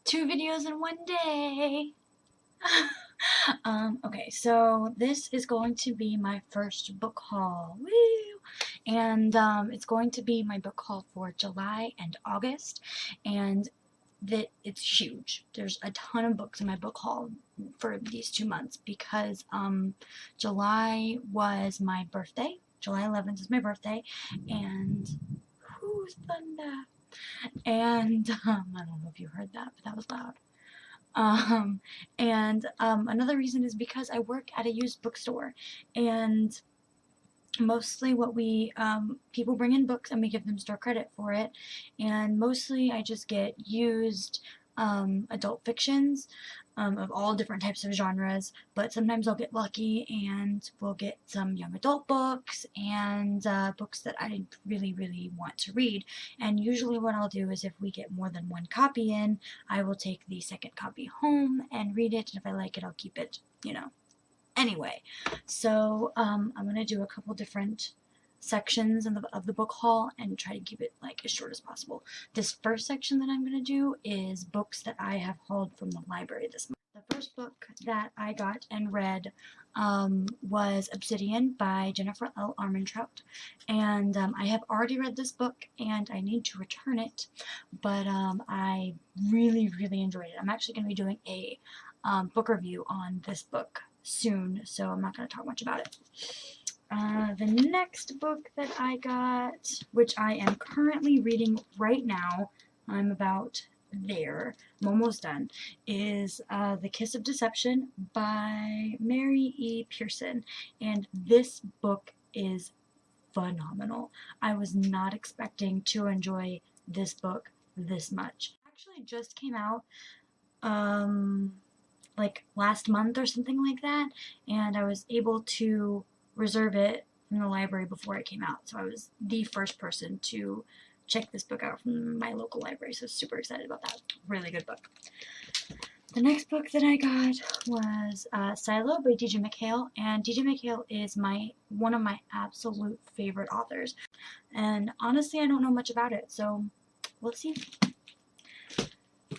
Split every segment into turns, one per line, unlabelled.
Two videos in one day. Okay, so this is going to be my first book haul. Woo! And it's going to be my book haul for July and August, and that it's huge. There's a ton of books in my book haul for these 2 months because July was my birthday. July 11th is my birthday, and who's thunder? And I don't know if you heard that, but that was loud. Another reason is because I work at a used bookstore, and mostly what we people bring in books and we give them store credit for it, and mostly I just get used adult fictions of all different types of genres, but sometimes I'll get lucky and we'll get some young adult books and books that I really want to read. And usually what I'll do is if we get more than one copy in, I will take the second copy home and read it, and if I like it, I'll keep it, you know. Anyway, so I'm going to do a couple different sections of the book haul and try to keep it like as short as possible. This first section that I'm going to do is books that I have hauled from the library this month. The first book that I got and read was Obsidian by Jennifer L. Armentrout, and I have already read this book and I need to return it, but I really enjoyed it. I'm actually going to be doing a book review on this book soon, so I'm not going to talk much about it. The next book that I got, which I am currently reading right now, I'm about there, I'm almost done, is The Kiss of Deception by Mary E. Pearson, and this book is phenomenal. I was not expecting to enjoy this book this much. It actually just came out like last month or something like that, and I was able to reserve it from the library before it came out, so I was the first person to check this book out from my local library, so super excited about that. Really good book. The next book that I got was Silo by D.J. McHale, and D.J. McHale is one of my absolute favorite authors, and honestly I don't know much about it, so we'll see.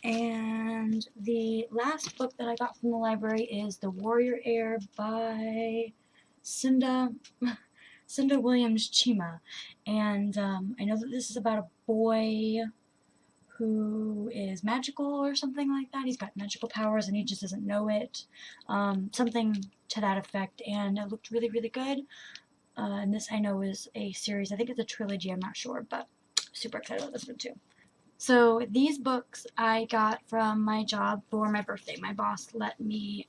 And the last book that I got from the library is The Warrior Heir by Cinda Williams Chima. And I know that this is about a boy who is magical or something like that. He's got magical powers and he just doesn't know it. Something to that effect. And it looked really good. And this I know is a series. I think it's a trilogy, I'm not sure, but super excited about this one too. So these books I got from my job for my birthday. My boss let me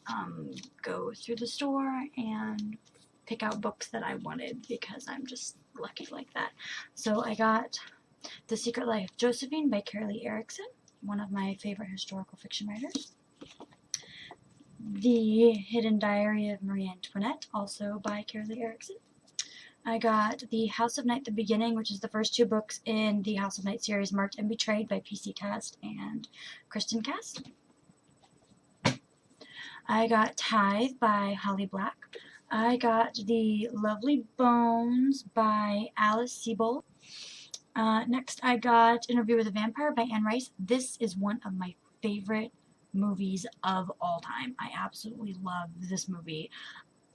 go through the store and pick out books that I wanted because I'm just lucky like that. So I got The Secret Life of Josephine by Carly Erickson, one of my favorite historical fiction writers. The Hidden Diary of Marie Antoinette, also by Carly Erickson. I got The House of Night, The Beginning, which is the first two books in the House of Night series, Marked and Betrayed by PC Cast and Kristen Cast. I got Tithe by Holly Black. I got The Lovely Bones by Alice Sebold. Next I got Interview with a Vampire by Anne Rice. This is one of my favorite movies of all time. I absolutely love this movie,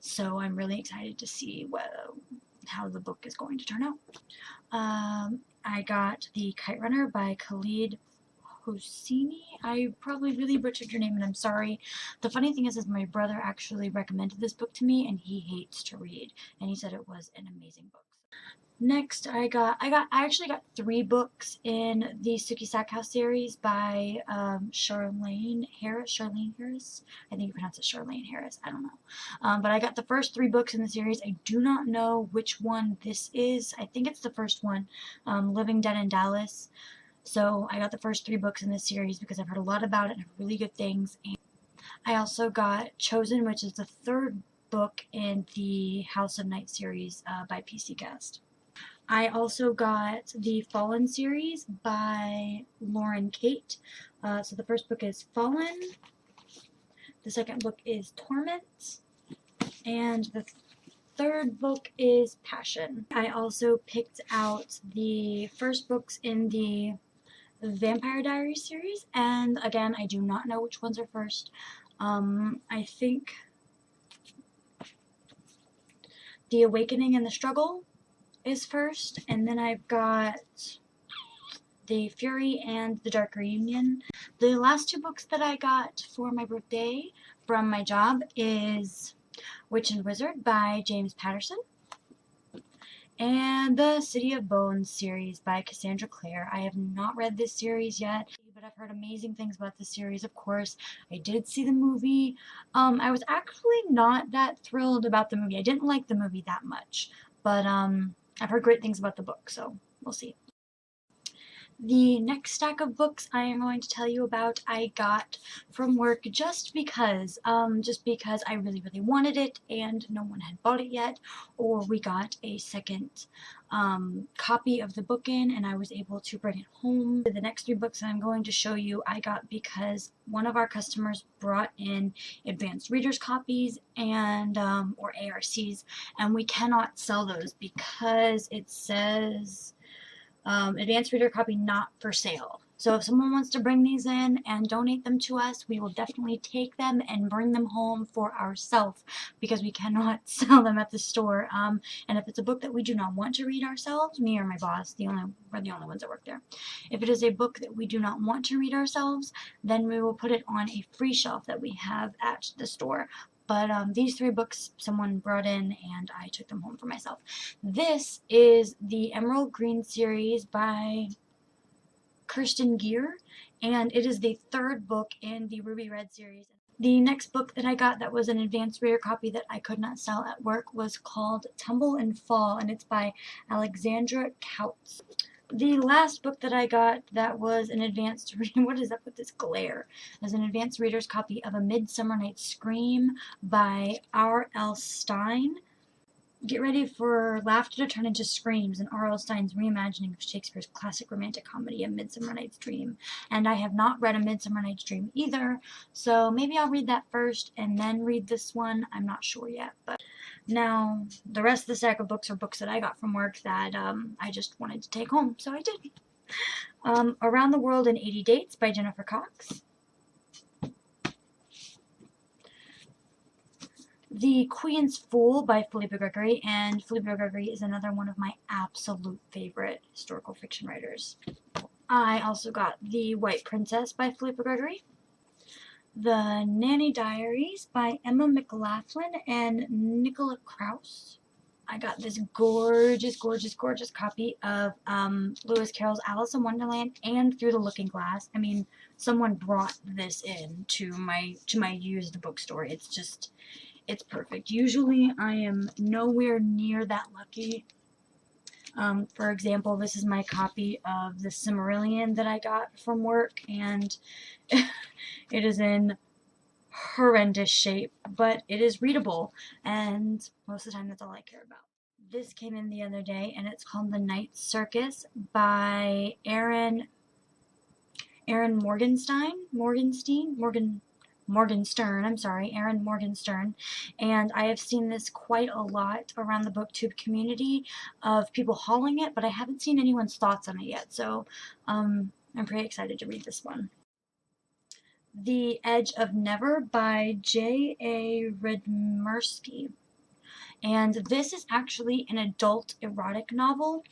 so I'm really excited to see how the book is going to turn out. I got The Kite Runner by Khalid Hosseini. I probably really butchered your name and I'm sorry. The funny thing is my brother actually recommended this book to me and he hates to read, and he said it was an amazing book. Next, I actually got 3 books in the Sookie Stackhouse series by Charlaine Harris. I think you pronounce it Charlaine Harris. I don't know. But I got the first 3 books in the series. I do not know which one this is. I think it's the first one, Living Dead in Dallas. So I got the first 3 books in this series because I've heard a lot about it and heard really good things. And I also got Chosen, which is the 3rd book in the House of Night series by PC Cast. I also got the Fallen series by Lauren Kate. So the first book is Fallen, the second book is Torment, and the third book is Passion. I also picked out the first books in the Vampire Diaries series, and again, I do not know which ones are first. I think The Awakening and the Struggle is first, and then I've got The Fury and the Dark Reunion. The last two books that I got for my birthday from my job is Witch and Wizard by James Patterson and the City of Bones series by Cassandra Clare. I have not read this series yet, but I've heard amazing things about this series, of course. I did see the movie. I was actually not that thrilled about the movie. I didn't like the movie that much, but I've heard great things about the book, so we'll see. The next stack of books I am going to tell you about I got from work just because I really, really wanted it and no one had bought it yet, or we got a second copy of the book in and I was able to bring it home. The next three books that I'm going to show you I got because one of our customers brought in advanced readers copies and or ARCs, and we cannot sell those because it says advanced reader copy not for sale. So if someone wants to bring these in and donate them to us, we will definitely take them and bring them home for ourselves because we cannot sell them at the store. And if it's a book that we do not want to read ourselves, me or my boss, we're the only ones that work there. If it is a book that we do not want to read ourselves, then we will put it on a free shelf that we have at the store. But these three books someone brought in and I took them home for myself. This is the Emerald Green series by Kirsten Gier, and it is the third book in the Ruby Red series. The next book that I got that was an advanced reader copy that I could not sell at work was called Tumble and Fall, and it's by Alexandra Coutts. The last book that I got that was an advanced reading, what is up with this glare? As an advanced reader's copy of A Midsummer Night's Scream by R.L. Stine. Get ready for laughter to turn into screams in R.L. Stine's reimagining of Shakespeare's classic romantic comedy, A Midsummer Night's Dream. And I have not read A Midsummer Night's Dream either, so maybe I'll read that first and then read this one. I'm not sure yet, but now, the rest of the stack of books are books that I got from work that I just wanted to take home, so I did. Around the World in 80 Dates by Jennifer Cox. The Queen's Fool by Philippa Gregory, and Philippa Gregory is another one of my absolute favorite historical fiction writers. I also got The White Princess by Philippa Gregory. The Nanny Diaries by Emma McLaughlin and Nicola Kraus. I got this gorgeous, gorgeous, gorgeous copy of Lewis Carroll's Alice in Wonderland and Through the Looking Glass. I mean, someone brought this in to my used bookstore. It's perfect. Usually I am nowhere near that lucky. For example, this is my copy of The Silmarillion that I got from work, and it is in horrendous shape, but it is readable, and most of the time that's all I care about. This came in the other day, and it's called The Night Circus by Erin Morgenstern, Erin Morgenstern, and I have seen this quite a lot around the booktube community of people hauling it, but I haven't seen anyone's thoughts on it yet, so I'm pretty excited to read this one. The Edge of Never by J.A. Redmersky, and this is actually an adult erotic novel.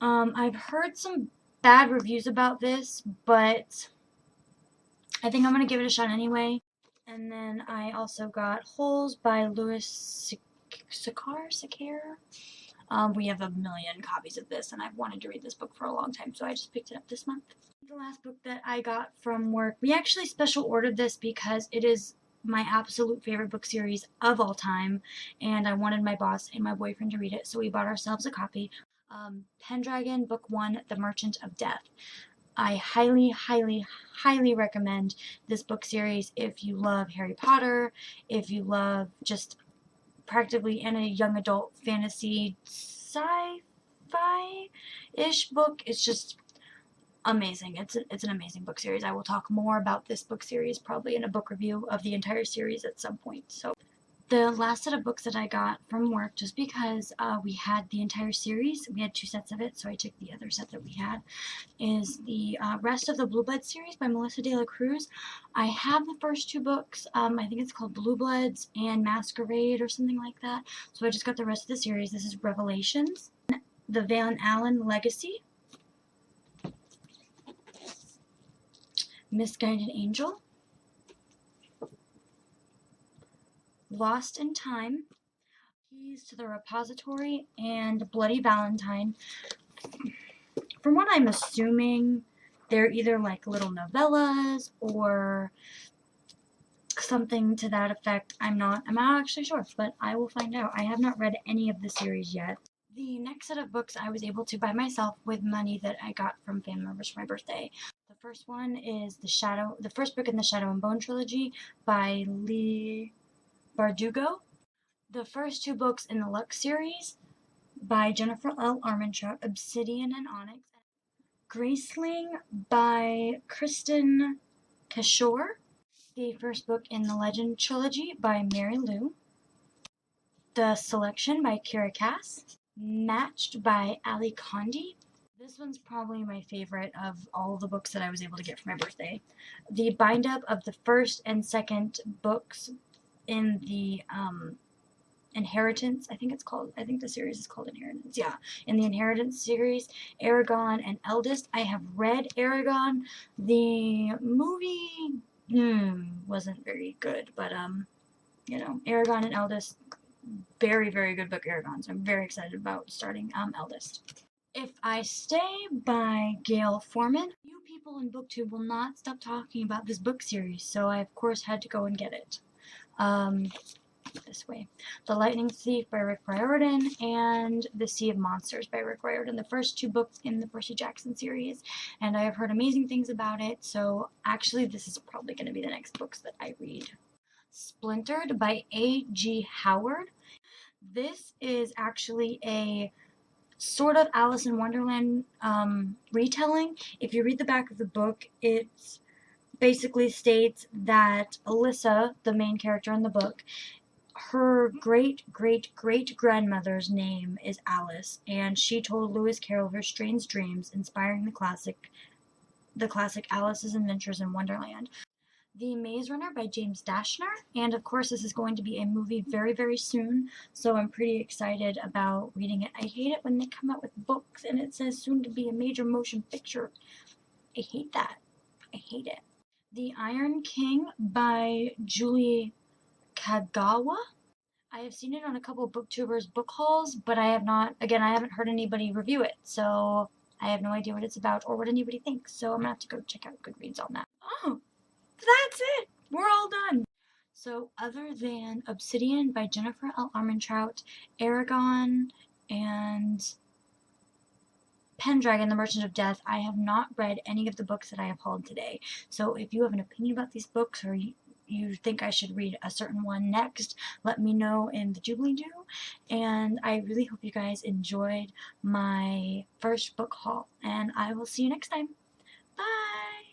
I've heard some bad reviews about this, but I think I'm going to give it a shot anyway. And then I also got Holes by Louis Sachar. We have a million copies of this, and I've wanted to read this book for a long time, so I just picked it up this month. The last book that I got from work, we actually special ordered this because it is my absolute favorite book series of all time, and I wanted my boss and my boyfriend to read it, so we bought ourselves a copy. Pendragon, Book 1, The Merchant of Death. I highly, highly, highly recommend this book series if you love Harry Potter, if you love just practically any young adult fantasy sci-fi-ish book. It's just amazing. It's an amazing book series. I will talk more about this book series probably in a book review of the entire series at some point. So The last set of books that I got from work, just because we had the entire series, we had 2 sets of it, so I took the other set that we had, is the rest of the Blue Bloods series by Melissa de la Cruz. I have the first 2 books. I think it's called Blue Bloods and Masquerade or something like that. So I just got the rest of the series. This is Revelations, The Van Allen Legacy, Misguided Angel, Lost in Time, Keys to the Repository, and Bloody Valentine. From what I'm assuming, they're either like little novellas or something to that effect. I'm not actually sure, but I will find out. I have not read any of the series yet. The next set of books I was able to buy myself with money that I got from family members for my birthday. The first one is the first book in the Shadow and Bone trilogy by Leigh Bardugo. The first 2 books in the Lux series by Jennifer L. Armentrout, Obsidian and Onyx. Graceling by Kristen Cashore. The first book in the Legend trilogy by Mary Lou. The Selection by Kira Cass. Matched by Ali Condi. This one's probably my favorite of all the books that I was able to get for my birthday. The bind up of the first and second books in the Inheritance, I think the series is called Inheritance. Yeah, in the Inheritance series, Eragon and Eldest. I have read Eragon. The movie wasn't very good, but you know, Eragon and Eldest, very, very good book, Eragon. So I'm very excited about starting Eldest. If I Stay by Gail Forman. You people in BookTube will not stop talking about this book series, so I of course had to go and get it. This way. The Lightning Thief by Rick Riordan and The Sea of Monsters by Rick Riordan, the first 2 books in the Percy Jackson series, and I have heard amazing things about it, so actually this is probably going to be the next books that I read. Splintered by A.G. Howard. This is actually a sort of Alice in Wonderland retelling. If you read the back of the book, it basically states that Alyssa, the main character in the book, her great-great-great-grandmother's name is Alice, and she told Lewis Carroll of her strange dreams, inspiring the classic Alice's Adventures in Wonderland. The Maze Runner by James Dashner, and of course this is going to be a movie very, very soon, so I'm pretty excited about reading it. I hate it when they come out with books and it says soon to be a major motion picture. I hate that. I hate it. The Iron King by Julie Kagawa. I have seen it on a couple of booktubers' book hauls, but I haven't heard anybody review it, so I have no idea what it's about or what anybody thinks, so I'm gonna have to go check out Goodreads on that. Oh, that's it! We're all done! So, other than Obsidian by Jennifer L. Armentrout, Eragon, and Pendragon, the Merchant of Death, I have not read any of the books that I have hauled today. So if you have an opinion about these books, or you think I should read a certain one next, let me know in the doobly-doo. And I really hope you guys enjoyed my first book haul, and I will see you next time. Bye!